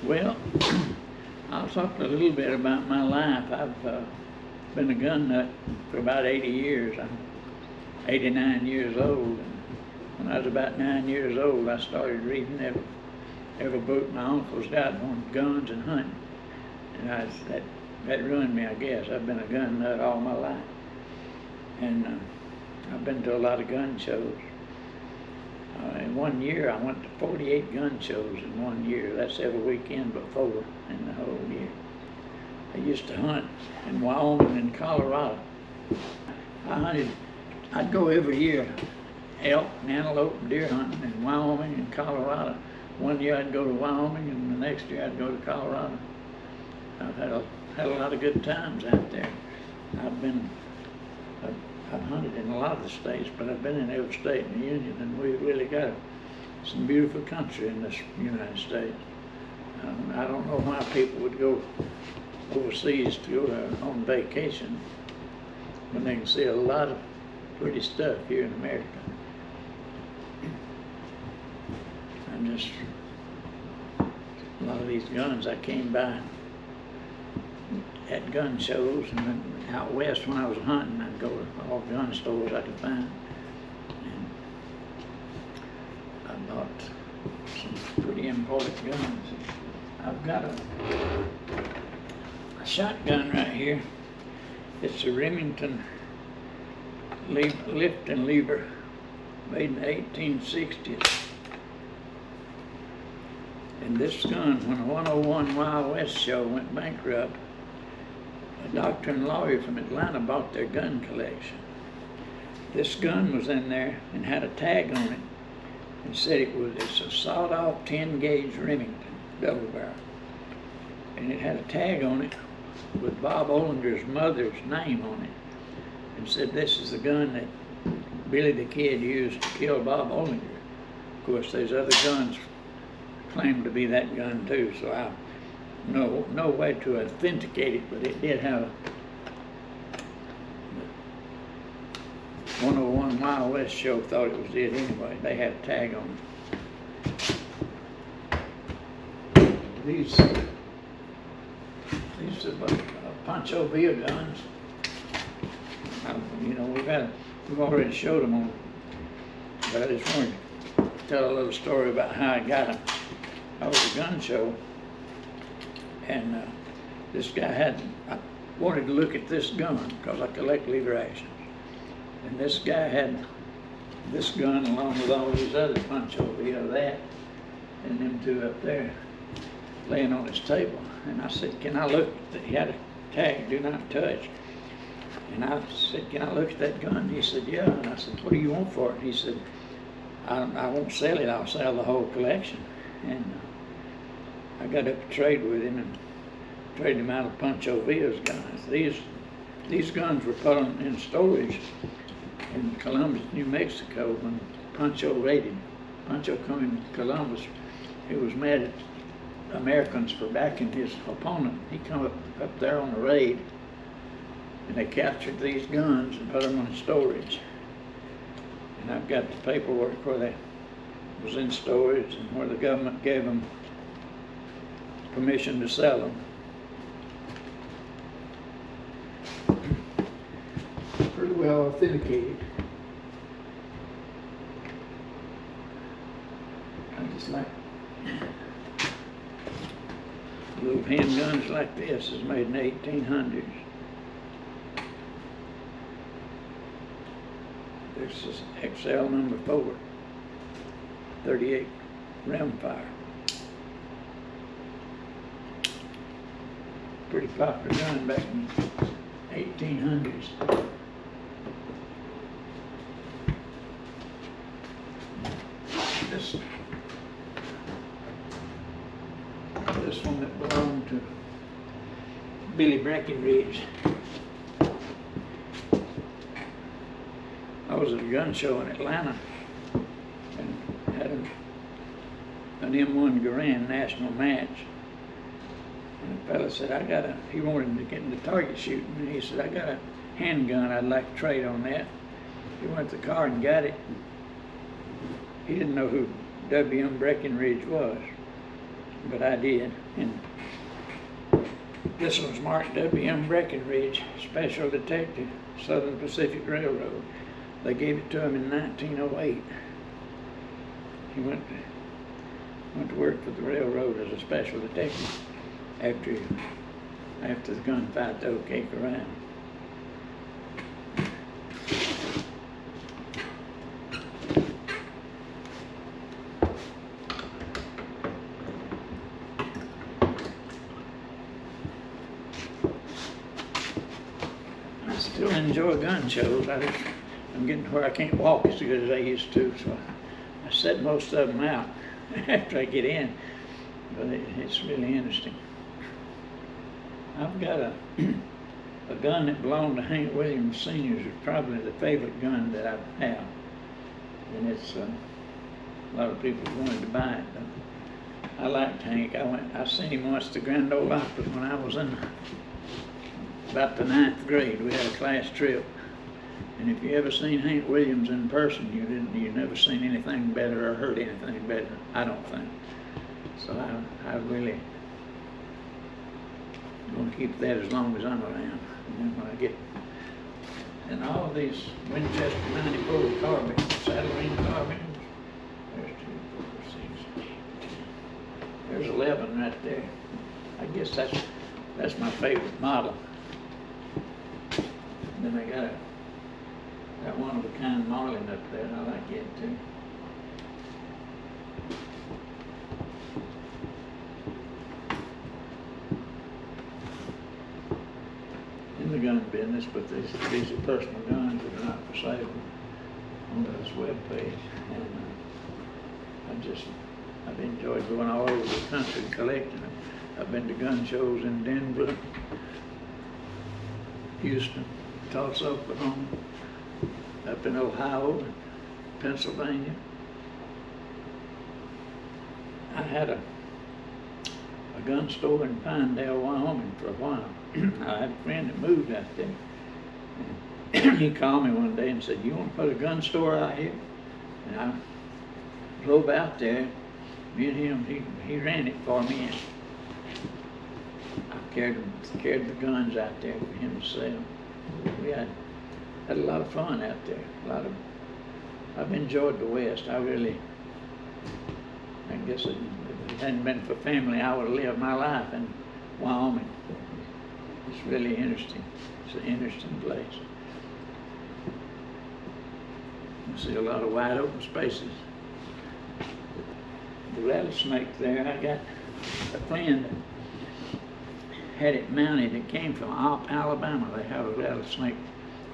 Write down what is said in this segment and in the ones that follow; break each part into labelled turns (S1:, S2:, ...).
S1: Well, I'll talk a little bit about my life. I've been a gun nut for about 80 years. I'm 89 years old. And when I was about 9 years old, I started reading every book my uncles got on guns and hunting. And that ruined me, I guess. I've been a gun nut all my life. And I've been to a lot of gun shows. In 1 year, I went to 48 gun shows in 1 year. That's every weekend but 4 in the whole year. I used to hunt in Wyoming and Colorado. I'd go every year, elk and antelope and deer hunting in Wyoming and Colorado. 1 year I'd go to Wyoming, and the next year I'd go to Colorado. I've had a lot of good times out there. I've hunted in a lot of the states, but I've been in every state in the Union, and we've really got some beautiful country in this United States. I don't know why people would go overseas to go on vacation when they can see a lot of pretty stuff here in America. A lot of these guns I came by at gun shows, and then out west when I was hunting, I'd go to all gun stores I could find. And I bought some pretty important guns. I've got a shotgun right here. It's a Remington lift and lever, made in the 1860s. And this gun, when the 101 Wild West show went bankrupt, a doctor and lawyer from Atlanta bought their gun collection. This gun was in there and had a tag on it and said it's a sawed-off 10-gauge Remington double barrel. And it had a tag on it with Bob Ollinger's mother's name on it, and said this is the gun that Billy the Kid used to kill Bob Ollinger. Of course, there's other guns claimed to be that gun too, so I no way to authenticate it, but it did have the 101 Wild West show thought it was it anyway. They had a tag on it. These are Pancho Villa guns. We've already showed them on, but I just wanted to tell a little story about how I got them. I was at a gun show, and this guy I wanted to look at this gun because I collect lever actions. And this guy had this gun along with all these other Pancho Villa, that, and them two up there laying on his table. And I said, can I look? He had a tag, do not touch. And I said, can I look at that gun? He said, yeah. And I said, what do you want for it? And he said, I won't sell it, I'll sell the whole collection. And I got up to trade with him and traded him out of Pancho Villa's guns. These guns were put in storage in Columbus, New Mexico, when Pancho raided. Pancho come in Columbus. He was mad at Americans for backing his opponent. He come up there on a raid, and they captured these guns and put them in storage. And I've got the paperwork where they was in storage and where the government gave them permission to sell them. Pretty well authenticated. I just like little handguns like this is made in the 1800s. This is XL number 4, 38 rimfire. Pretty popular gun back in the 1800s. This one that belonged to Billy Breckenridge. I was at a gun show in Atlanta and had an M1 Garand national match. And the fella said, he wanted to get into target shooting, and he said, I got a handgun I'd like to trade on that. He went to the car and got it. He didn't know who W.M. Breckenridge was. but I did. And this one's Mark W.M. Breckenridge, Special Detective, Southern Pacific Railroad. They gave it to him in 1908. He went to work for the railroad as a special detective after the gunfight to Oak Acre Run. I still enjoy gun shows. I'm getting to where I can't walk as good as I used to, so I set most of them out after I get in, but it's really interesting. I've got a gun that belonged to Hank Williams Sr. is probably the favorite gun that I have, and it's a lot of people wanted to buy it. But I liked Hank. I seen him once at the Grand Ole Opry when I was in about the 9th grade. We had a class trip, and if you ever seen Hank Williams in person, you never seen anything better or heard anything better. I don't think. So I really going to keep that as long as I'm around. And then when I get, and all of these Winchester 94 carbines, saddle ring carbines, there's 2, 4, 6, 8, 10. There's 11 right there. I guess that's my favorite model. And then I got that one-of-a-kind Marlin up there, and I like it too. In the gun business, but these are personal guns that are not for sale on this web page. And I've enjoyed going all over the country collecting them. I've been to gun shows in Denver, Houston, Tulsa, Oklahoma, up in Ohio, Pennsylvania. I had a gun store in Pinedale, Wyoming for a while. I had a friend that moved out there. And he called me one day and said, "You want to put a gun store out here?" And I drove out there. Me and him, he ran it for me. And I carried the guns out there for him to sell. We had a lot of fun out there. I've enjoyed the West. I guess if it hadn't been for family, I would have lived my life in Wyoming. It's really interesting. It's an interesting place. You see a lot of wide open spaces. The rattlesnake there, I got a friend that had it mounted. It came from Alabama. They have a rattlesnake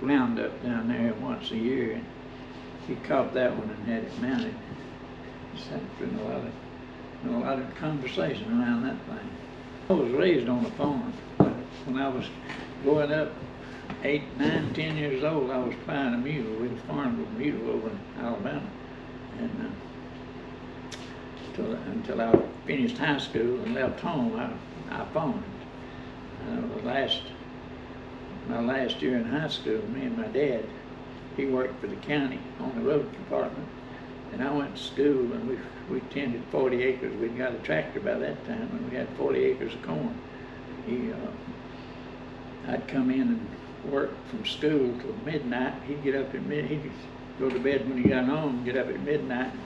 S1: roundup down there once a year, and he caught that one and had it mounted. Just had been a lot of conversation around that thing. I was raised on a farm. When I was growing up, 8, 9, 10 years old, I was buying a mule. We farmed a mule over in Alabama, and until I finished high school and left home, I farmed. My last year in high school, me and my dad, he worked for the county on the road department, and I went to school, and we tended 40 acres. We'd got a tractor by that time, and we had 40 acres of corn. I'd come in and work from school till midnight. He'd get up he'd go to bed when he got home, get up at midnight, and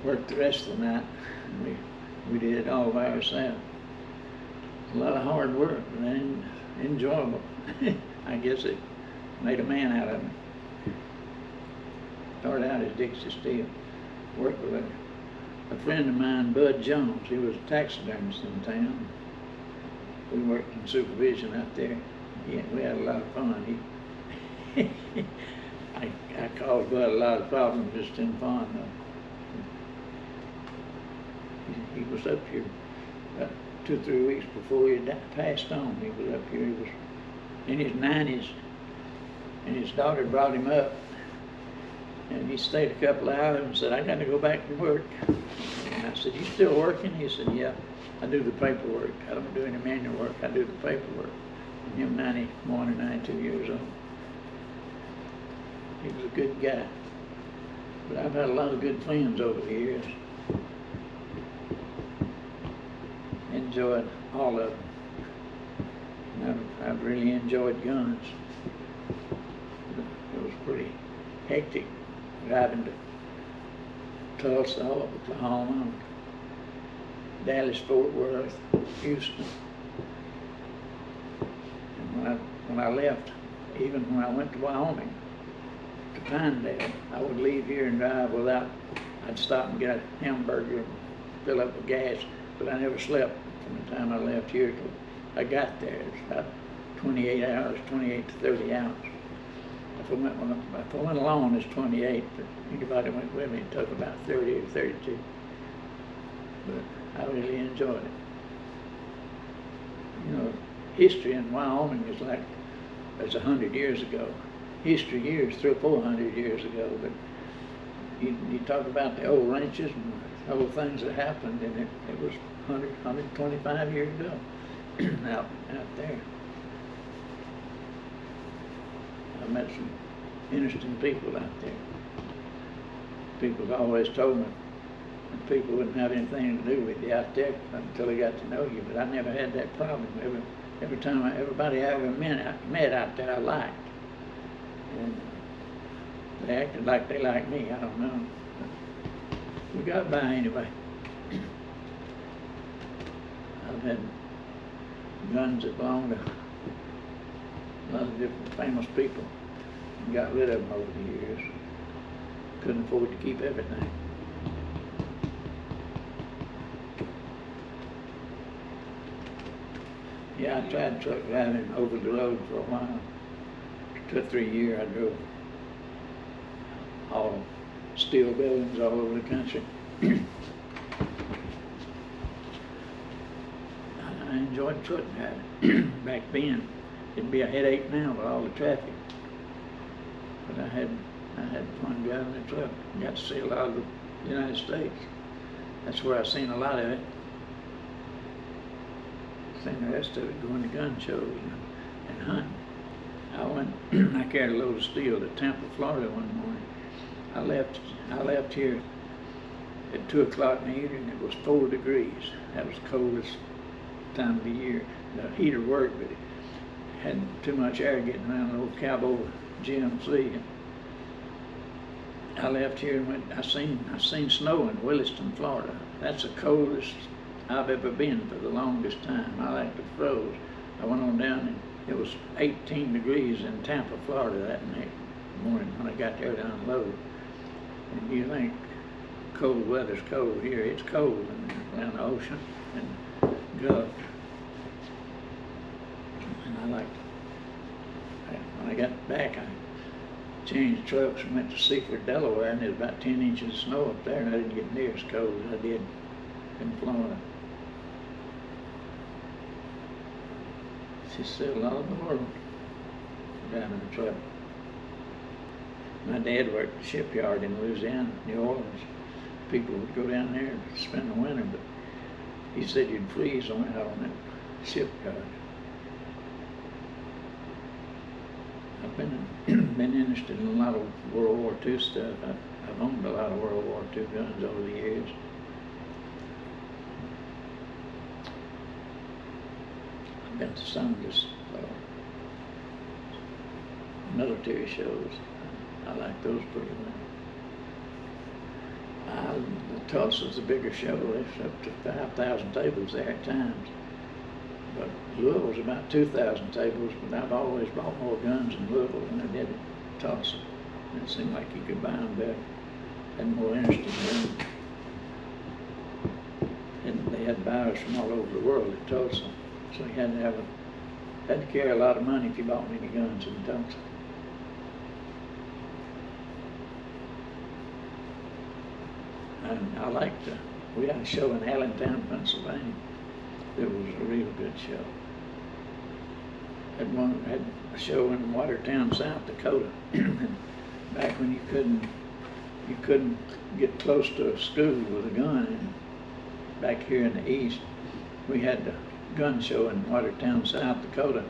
S1: work the rest of the night. And we did it all by ourselves. A lot of hard work, but enjoyable. I guess it made a man out of me. Started out as Dixie Steele. Worked with a friend of mine, Bud Jones. He was a taxidermist in town. We worked in supervision out there. We had a lot of fun. I caused Bud a lot of problems just in fun. He was up here about 2 or 3 weeks before he passed on. He was up here. He was in his 90s, and his daughter brought him up, and he stayed a couple of hours and said, "I got to go back to work." And I said, "You still working?" He said, "Yeah, I do the paperwork. I don't do any manual work. I do the paperwork." And him 91 or 92 years old. He was a good guy. But I've had a lot of good friends over the years. enjoyed all of them. I've really enjoyed guns. It was pretty hectic driving to Tulsa, Oklahoma, Dallas, Fort Worth, Houston. And when I left, even when I went to Wyoming, to Pinedale, I would leave here and drive I'd stop and get a hamburger and fill up with gas, but I never slept from the time I left here till I got there. It's about 28 hours, 28 to 30 hours. If I went alone, it's 28, but anybody went with me, it took about 30 or 32. But I really enjoyed it. You know, history in Wyoming is like, it's 100 years ago. History here is 300 or 400 years ago, but you talk about the old ranches and old things that happened, and it was 125 years ago out there. I met some interesting people out there. People always told me that people wouldn't have anything to do with you out there until they got to know you, but I never had that problem. Everybody I ever met out there I liked. And they acted like they liked me, I don't know. We got by anyway. I've had guns that belonged to a lot of different famous people and got rid of them over the years. Couldn't afford to keep everything. Yeah, I tried truck driving over the road for a while. 2 or 3 years I drove all steel buildings all over the country. I enjoyed truck driving. Back then, it'd be a headache now with all the traffic. But I had fun driving the truck. Got to see a lot of the United States. That's where I seen a lot of it. Seen the rest of it going to gun shows and hunting. I carried a load of steel to Tampa, Florida one morning. I left here at 2 o'clock in the evening. It was 4 degrees. That was the coldest time of the year. The heater worked, but it had too much air getting around the old Cowboy GMC. I left here and went. I seen snow in Williston, Florida. That's the coldest I've ever been for the longest time. I like to froze. I went on down and it was 18 degrees in Tampa, Florida that morning when I got there to unload. And you think cold weather's cold here. It's cold around the ocean and Gulf. And when I got back, I changed trucks and went to Seaford, Delaware, and there's about 10 inches of snow up there, and I didn't get near as cold as I did in Florida. She said all over the world driving a truck. My dad worked at a shipyard in Louisiana, New Orleans. People would go down there and spend the winter, but he said you'd freeze on out on that shipyard. I've been interested in a lot of World War II stuff. I've owned a lot of World War II guns over the years. I've been to some of this military shows. I like those pretty well. Tulsa's a bigger show. There's up to 5,000 tables there at times. But Louisville's about 2,000 tables, but I've always bought more guns in Louisville than I did at Tulsa. It seemed like you could buy them better. Had more interest in them. And they had buyers from all over the world at Tulsa. So you had to carry a lot of money if you bought many guns in Tulsa. And we had a show in Allentown, Pennsylvania. It was a real good show. Had a show in Watertown, South Dakota. Back when you couldn't get close to a school with a gun. And back here in the East, we had the gun show in Watertown, South Dakota,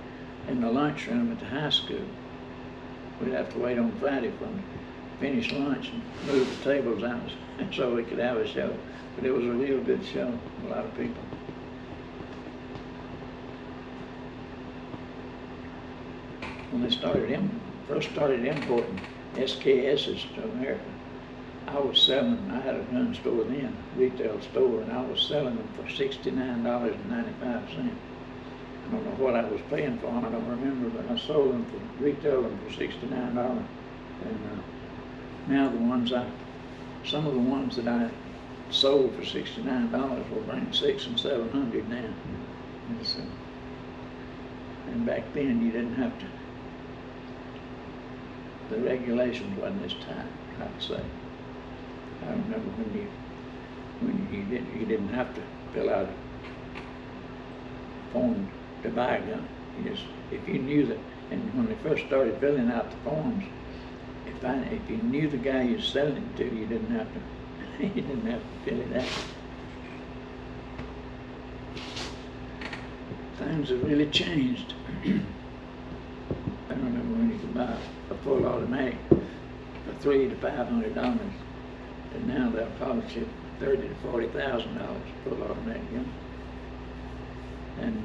S1: in the lunchroom at the high school. We'd have to wait on Friday for them to finish lunch and move the tables out so we could have a show. But it was a real good show, a lot of people. when they first started importing SKSs to America, I had a gun store then, retail store, and I was selling them for $69.95. I don't know what I was paying for them, I don't remember, but I sold them for retailing for $69. And now some of the ones that I sold for $69 will bring $600 and $700 now. And back then you didn't have to. The regulations wasn't as tight, I'd say. I remember when you didn't have to fill out a form to buy a gun. If you knew that, and when they first started filling out the forms, if you knew the guy you were selling it to, you didn't have to fill it out. Things have really changed. I remember when you could buy a full automatic for $300 to $500, and now they'll cost you $30,000 to $40,000 full automatic gun. And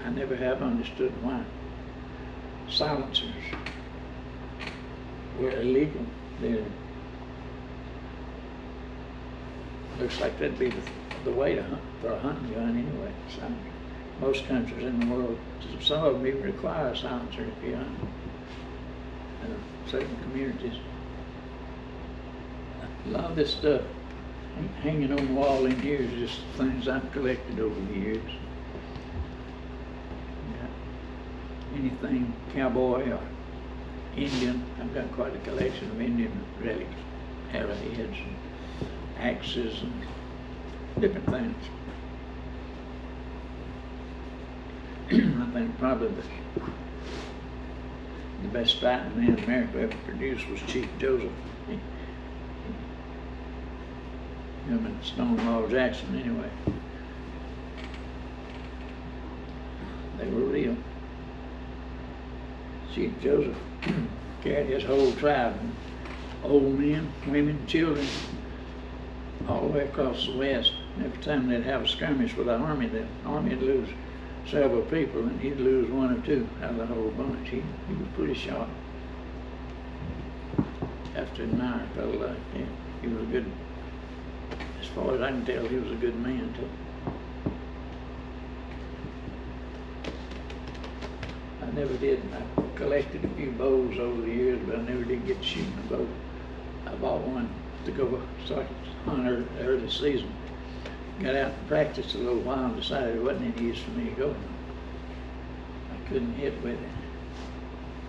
S1: I never have understood why silencers were illegal. Looks like that'd be the way to hunt for a hunting gun anyway. Most countries in the world, some of them even require a silencer if you hunt. Certain communities. A lot of this stuff hanging on the wall in here is just things I've collected over the years. Anything cowboy or Indian. I've got quite a collection of Indian relics, arrowheads and axes and different things. I think probably the best fighting man America ever produced was Chief Joseph. Him and Stonewall Jackson anyway. They were real. Chief Joseph carried his whole tribe, old men, women, children, all the way across the West. And every time they'd have a skirmish with the Army would lose several people, and he'd lose one or two out of the whole bunch. He was pretty sharp. Have to admire a fellow like him. He was a good, as far as I can tell, he was a good man too. I never did. I collected a few bows over the years, but I never did get to shooting a bow. I bought one to go so I could hunt early season. Got out and practiced a little while and decided it wasn't any use for me to go. I couldn't hit with it.